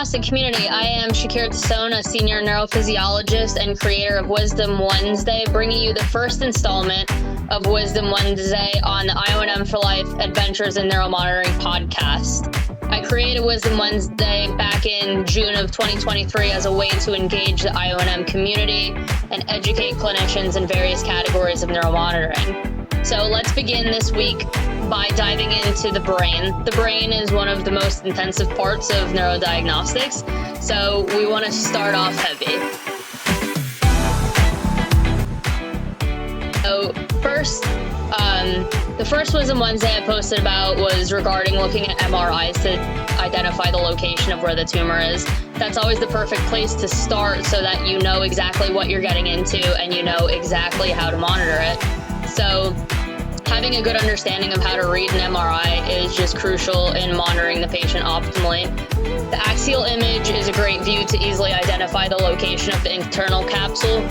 diagnostic community. I am Shakira Tassone, a senior neurophysiologist and creator of Wisdom Wednesday, bringing you the first installment of Wisdom Wednesday on the IONM for Life Adventures in Neuromonitoring podcast. I created Wisdom Wednesday back in June of 2023 as a way to engage the IONM community and educate clinicians in various categories of neuromonitoring. So let's begin this week by diving into the brain. The brain is one of the most intensive parts of neurodiagnostics, so we want to start off heavy. So first, the first Wisdom Wednesday I posted about was regarding looking at MRIs to identify the location of where the tumor is. That's always the perfect place to start so that you know exactly what you're getting into and you know exactly how to monitor it. So having a good understanding of how to read an MRI is just crucial in monitoring the patient optimally. The axial image is a great view to easily identify the location of the internal capsule.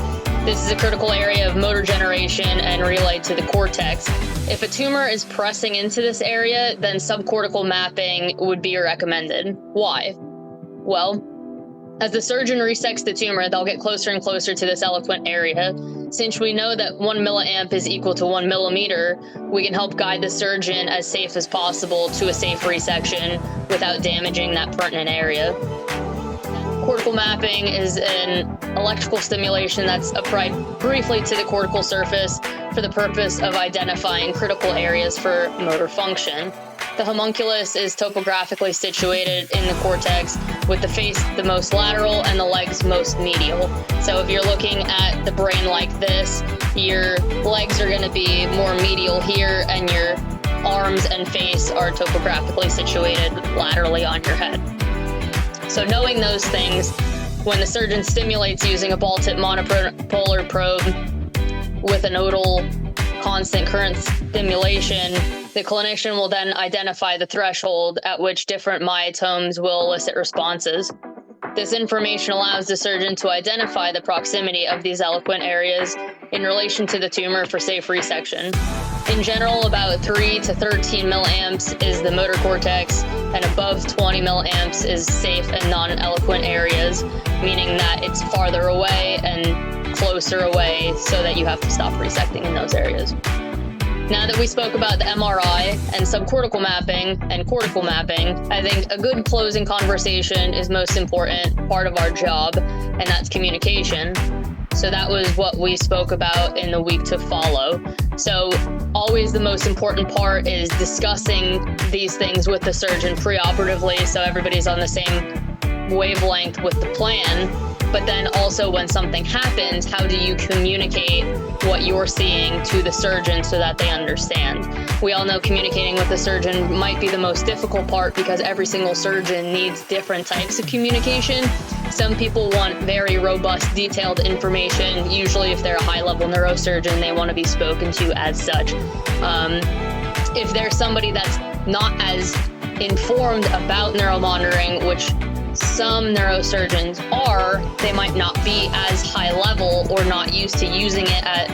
This is a critical area of motor generation and relayed to the cortex. If a tumor is pressing into this area, then subcortical mapping would be recommended. Why? Well, as the surgeon resects the tumor, they'll get closer and closer to this eloquent area. Since we know that 1 milliamp is equal to 1 millimeter, we can help guide the surgeon as safe as possible to a safe resection without damaging that pertinent area. Cortical mapping is an electrical stimulation that's applied briefly to the cortical surface for the purpose of identifying critical areas for motor function. The homunculus is topographically situated in the cortex, with the face the most lateral and the legs most medial. So if you're looking at the brain like this, your legs are going to be more medial here, and your arms and face are topographically situated laterally on your head. So knowing those things, when the surgeon stimulates using a ball-tip monopolar probe with a nodal constant current stimulation, the clinician will then identify the threshold at which different myotomes will elicit responses. This information allows the surgeon to identify the proximity of these eloquent areas in relation to the tumor for safe resection. In general, about 3 to 13 milliamps is the motor cortex, and above 20 milliamps is safe and non-eloquent areas, meaning that it's farther away and closer away so that you have to stop resecting in those areas. Now that we spoke about the MRI and subcortical mapping and cortical mapping, I think a good closing conversation is most important part of our job, and that's communication. So that was what we spoke about in the week to follow. So always the most important part is discussing these things with the surgeon preoperatively so everybody's on the same wavelength with the plan. But then also when something happens, how do you communicate what you're seeing to the surgeon so that they understand? We all know communicating with the surgeon might be the most difficult part because every single surgeon needs different types of communication. Some people want very robust, detailed information. Usually if they're a high-level neurosurgeon, they want to be spoken to as such. If there's somebody that's not as informed about neuromonitoring, which some neurosurgeons are, they might not be as high level or not used to using it at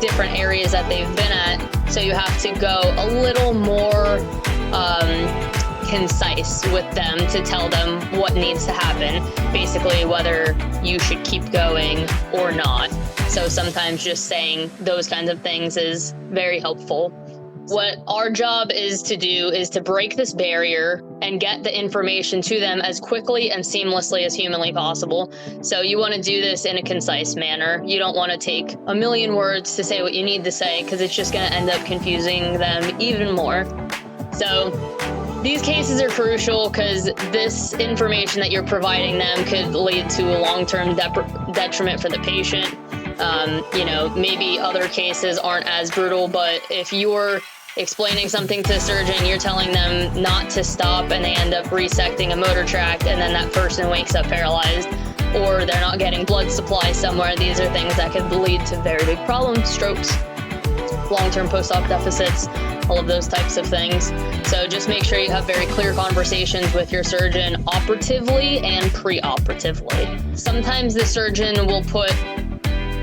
different areas that they've been at. So you have to go a little more concise with them to tell them what needs to happen, basically whether you should keep going or not. So sometimes just saying those kinds of things is very helpful. What our job is to do is to break this barrier and get the information to them as quickly and seamlessly as humanly possible. So you want to do this in a concise manner. You don't want to take a million words to say what you need to say because it's just going to end up confusing them even more. So these cases are crucial because this information that you're providing them could lead to a long-term detriment for the patient. Maybe other cases aren't as brutal, but if you're explaining something to a surgeon, you're telling them not to stop and they end up resecting a motor tract and then that person wakes up paralyzed, or they're not getting blood supply somewhere. These are things that could lead to very big problems, strokes, long-term post-op deficits, all of those types of things. So just make sure you have very clear conversations with your surgeon operatively and pre-operatively. Sometimes the surgeon will put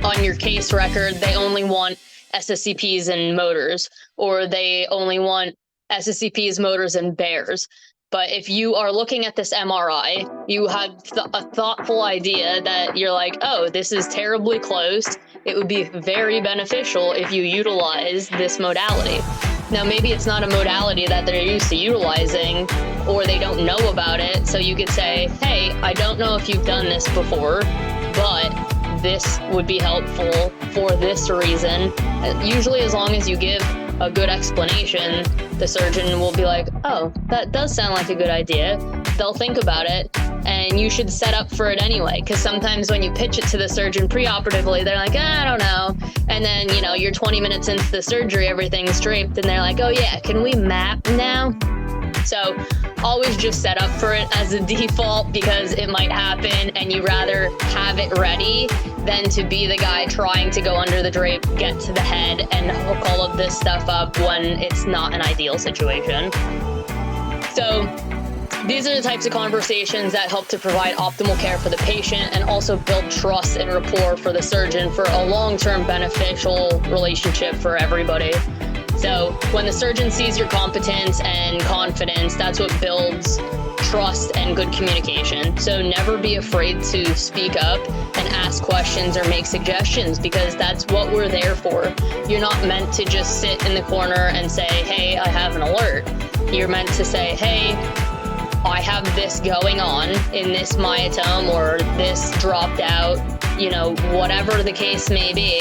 on your case record they only want SSCPs and motors, or they only want SSCPs, motors, and bears. But if you are looking at this MRI, you have a thoughtful idea that you're like, oh, this is terribly close. It would be very beneficial if you utilize this modality. Now, maybe it's not a modality that they're used to utilizing, or they don't know about it. So you could say, hey, I don't know if you've done this before, but this would be helpful for this reason. Usually, as long as you give a good explanation, the surgeon will be like, oh, that does sound like a good idea. They'll think about it, and you should set up for it anyway. Because sometimes when you pitch it to the surgeon preoperatively, they're like, I don't know. And then, you're 20 minutes into the surgery, everything's draped, and they're like, oh yeah, can we map now? So always just set up for it as a default, because it might happen and you rather have it ready than to be the guy trying to go under the drape, get to the head, and hook all of this stuff up when it's not an ideal situation. So these are the types of conversations that help to provide optimal care for the patient and also build trust and rapport for the surgeon for a long-term beneficial relationship for everybody. So when the surgeon sees your competence and confidence, that's what builds trust and good communication. So never be afraid to speak up and ask questions or make suggestions, because that's what we're there for. You're not meant to just sit in the corner and say, hey, I have an alert. You're meant to say, hey, I have this going on in this myotome, or this dropped out, whatever the case may be,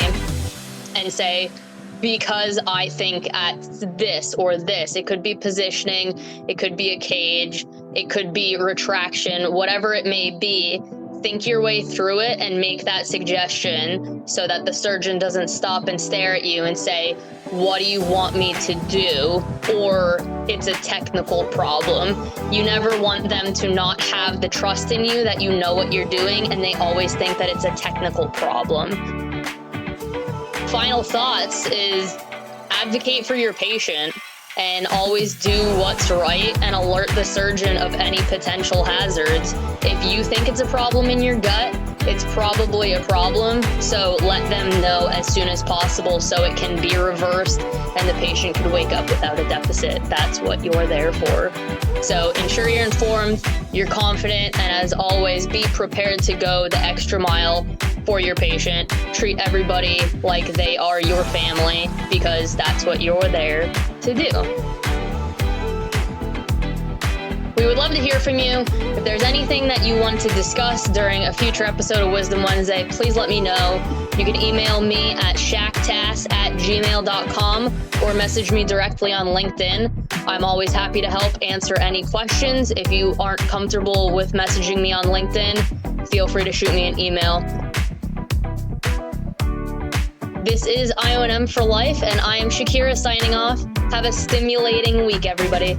and say, because I think at this or this. It could be positioning, it could be a cage, it could be retraction, whatever it may be. Think your way through it and make that suggestion so that the surgeon doesn't stop and stare at you and say, what do you want me to do? Or it's a technical problem. You never want them to not have the trust in you that you know what you're doing, and they always think that it's a technical problem. Final thoughts is advocate for your patient and always do what's right and alert the surgeon of any potential hazards. If you think it's a problem in your gut, it's probably a problem. So let them know as soon as possible so it can be reversed and the patient can wake up without a deficit. That's what you're there for. So ensure you're informed, you're confident, and as always, be prepared to go the extra mile for your patient. Treat everybody like they are your family, because that's what you're there to do. We would love to hear from you. If there's anything that you want to discuss during a future episode of Wisdom Wednesday, please let me know. You can email me at shacktas@gmail.com or message me directly on LinkedIn. I'm always happy to help answer any questions. If you aren't comfortable with messaging me on LinkedIn, feel free to shoot me an email. This is IONM for Life, and I am Shakira signing off. Have a stimulating week, everybody.